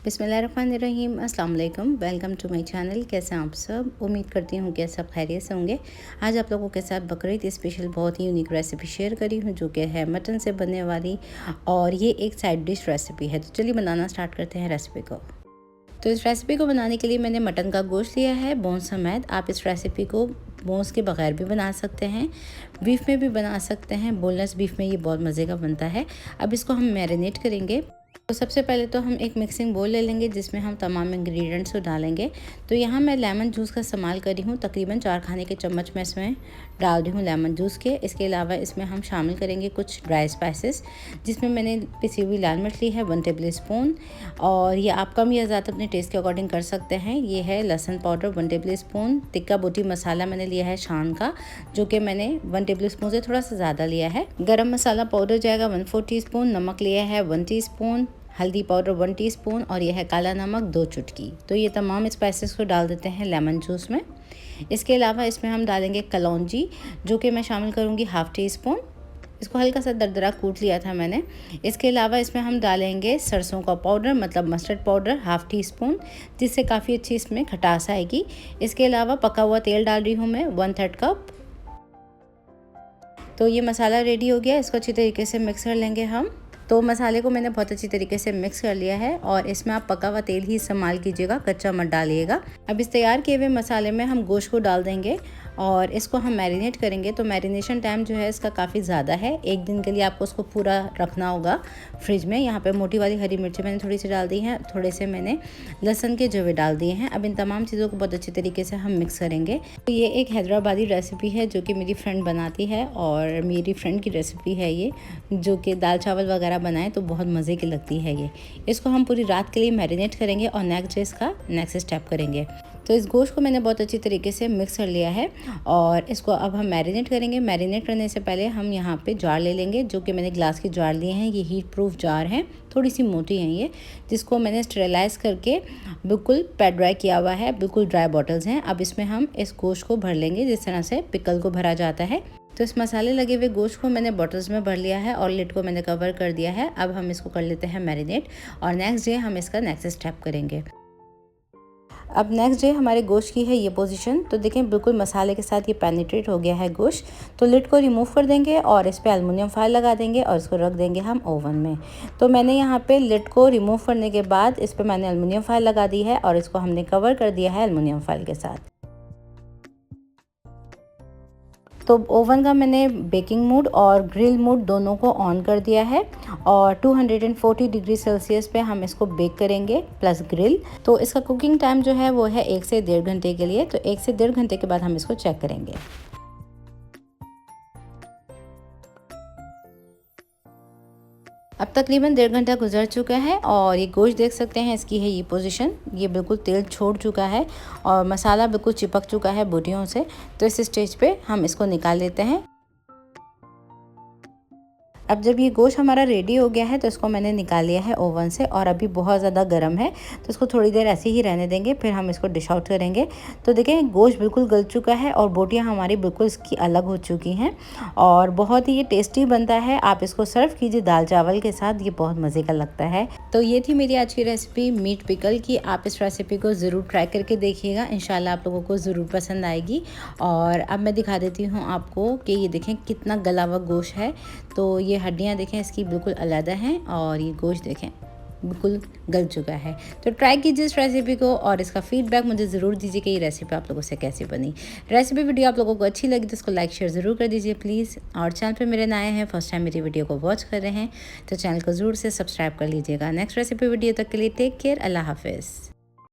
बिस्मिल्लाहिर्रहमानिर्रहीम, अस्सलाम वालेकुम। Welcome to my channel. कैसे हैं आप सब? उम्मीद करती हूँ कि सब खैरियत से होंगे। आज आप लोगों के साथ बकरीद स्पेशल बहुत ही यूनिक रेसिपी शेयर करी हूँ, जो कि है मटन से बनने वाली, और ये एक साइड डिश रेसिपी है। तो चलिए बनाना स्टार्ट करते हैं रेसिपी को। तो इस रेसिपी को बनाने के लिए मैंने मटन का गोश्त लिया है बोन समेत। आप इस रेसिपी को बोन्स के बगैर भी बना सकते हैं, बीफ में भी बना सकते हैं। बोनलेस बीफ में ये बहुत मज़े का बनता है। अब इसको हम मैरिनेट करेंगे। तो सबसे पहले तो हम एक मिक्सिंग बोल ले लेंगे, जिसमें हम तमाम इंग्रेडिएंट्स को डालेंगे। तो यहाँ मैं लेमन जूस का इस्तेमाल करी हूँ। तकरीबन 4 खाने के चम्मच मैं इसमें डाल रही हूँ लेमन जूस के। इसके अलावा इसमें हम शामिल करेंगे कुछ ड्राई स्पाइसेस, जिसमें मैंने पिसी हुई लाल मिर्च ली है 1 टेबल स्पून, और ये आप कम या ज़्यादा अपने टेस्ट के अकॉर्डिंग कर सकते हैं। ये है लहसुन पाउडर 1 टेबल स्पून। टिक्का बोटी मसाला मैंने लिया है शान का, जो कि मैंने 1 टेबल स्पून से थोड़ा सा ज़्यादा लिया है। गरम मसाला पाउडर जाएगा 1/4 टीस्पून। नमक लिया है 1 टीस्पून। हल्दी पाउडर 1 टीस्पून, और यह है काला नमक 2 चुटकी। तो ये तमाम स्पाइसेस को डाल देते हैं लेमन जूस में। इसके अलावा इसमें हम डालेंगे कलौंजी, जो कि मैं शामिल करूँगी 1/2 टीस्पून। इसको हल्का सा दरदरा कूट लिया था मैंने। इसके अलावा इसमें हम डालेंगे सरसों का पाउडर, मतलब मस्टर्ड पाउडर 1/2 टीस्पून, जिससे काफ़ी अच्छी इसमें खटास आएगी। इसके अलावा पका हुआ तेल डाल रही हूँ मैं 1/3 कप। तो ये मसाला रेडी हो गया। इसको अच्छी तरीके से मिक्स कर लेंगे हम। तो मसाले को मैंने बहुत अच्छी तरीके से मिक्स कर लिया है, और इसमें आप पका हुआ तेल ही इस्तेमाल कीजिएगा, कच्चा मत डालिएगा। अब इस तैयार किए हुए मसाले में हम गोश्त को डाल देंगे और इसको हम मैरिनेट करेंगे। तो मैरिनेशन टाइम जो है इसका काफ़ी ज़्यादा है। 1 दिन के लिए आपको उसको पूरा रखना होगा फ्रिज में। यहाँ पे मोटी वाली हरी मिर्ची मैंने थोड़ी सी डाल दी हैं, थोड़े से मैंने लहसुन के जवे डाल दिए हैं। अब इन तमाम चीज़ों को बहुत अच्छी तरीके से हम मिक्स करेंगे। तो ये एक हैदराबादी रेसिपी है, जो कि मेरी फ्रेंड बनाती है, और मेरी फ्रेंड की रेसिपी है ये, जो कि दाल चावल वगैरह बनाएं तो बहुत मज़े की लगती है ये। इसको हम पूरी रात के लिए मैरिनेट करेंगे और नेक्स्ट डे इसका नेक्स्ट स्टेप करेंगे। तो इस गोश्त को मैंने बहुत अच्छी तरीके से मिक्स कर लिया है, और इसको अब हम मैरिनेट करेंगे। मैरिनेट करने से पहले हम यहाँ पे जार ले लेंगे, जो कि मैंने ग्लास के जार लिए हैं। ये हीट प्रूफ जार हैं, थोड़ी सी मोटी हैं ये, जिसको मैंने स्टेरिलाइज करके बिल्कुल पैड ड्राई किया हुआ है। बिल्कुल ड्राई बॉटल्स हैं। अब इसमें हम इस गोश्त को भर लेंगे, जिस तरह से पिकल को भरा जाता है। तो इस मसाले लगे हुए गोश्त को मैंने बॉटल्स में भर लिया है, और लिड को मैंने कवर कर दिया है। अब हम इसको कर लेते हैं मैरिनेट, और नेक्स्ट डे हम इसका नेक्स्ट स्टेप करेंगे। अब नेक्स्ट डे हमारे गोश्त की है ये पोजीशन। तो देखें बिल्कुल मसाले के साथ ये पेनिट्रेट हो गया है गोश्त। तो लिड को रिमूव कर देंगे और इस पे एल्युमिनियम फॉइल लगा देंगे, और इसको रख देंगे हम ओवन में। तो मैंने यहाँ पे लिड को रिमूव करने के बाद इस पे मैंने एल्युमिनियम फॉइल लगा दी है, और इसको हमने कवर कर दिया है एल्युमिनियम फॉइल के साथ। तो ओवन का मैंने बेकिंग मोड और ग्रिल मोड दोनों को ऑन कर दिया है, और 240 डिग्री सेल्सियस पे हम इसको बेक करेंगे प्लस ग्रिल। तो इसका कुकिंग टाइम जो है वो है 1 से 1.5 घंटे के लिए। तो 1 से 1.5 घंटे के बाद हम इसको चेक करेंगे। अब तकरीबन 1.5 घंटा गुजर चुका है, और ये गोश्त देख सकते हैं, इसकी है ये पोजीशन। ये बिल्कुल तेल छोड़ चुका है, और मसाला बिल्कुल चिपक चुका है बोटियों से। तो इस स्टेज पे हम इसको निकाल लेते हैं। अब जब ये गोश्त हमारा रेडी हो गया है, तो इसको मैंने निकाल लिया है ओवन से, और अभी बहुत ज़्यादा गर्म है, तो इसको थोड़ी देर ऐसे ही रहने देंगे, फिर हम इसको डिश आउट करेंगे। तो देखें गोश्त बिल्कुल गल चुका है, और बोटियाँ हमारी बिल्कुल इसकी अलग हो चुकी हैं, और बहुत ही ये टेस्टी बनता है। आप इसको सर्व कीजिए दाल चावल के साथ, ये बहुत मज़े का लगता है। तो ये थी मेरी आज की रेसिपी मीट पिकल की। आप इस रेसिपी को ज़रूर ट्राई करके देखिएगा, इंशाल्लाह आप लोगों को ज़रूर पसंद आएगी। और अब मैं दिखा देती हूँ आपको कि ये देखें कितना गला हुआ गोश्त है। तो ये हड्डियाँ देखें इसकी बिल्कुल अलग हैं, और ये गोश्त देखें बिल्कुल गल चुका है। तो ट्राई कीजिए इस रेसिपी को, और इसका फीडबैक मुझे ज़रूर दीजिए कि ये रेसिपी आप लोगों से कैसी बनी। रेसिपी वीडियो आप लोगों को अच्छी लगी तो इसको लाइक शेयर ज़रूर कर दीजिए प्लीज़। और चैनल पे मेरे नए हैं, फर्स्ट टाइम मेरी वीडियो को वॉच कर रहे हैं, तो चैनल को ज़रूर से सब्सक्राइब कर लीजिएगा। नेक्स्ट रेसिपी वीडियो तक के लिए टेक केयर, अल्लाह हाफिज़।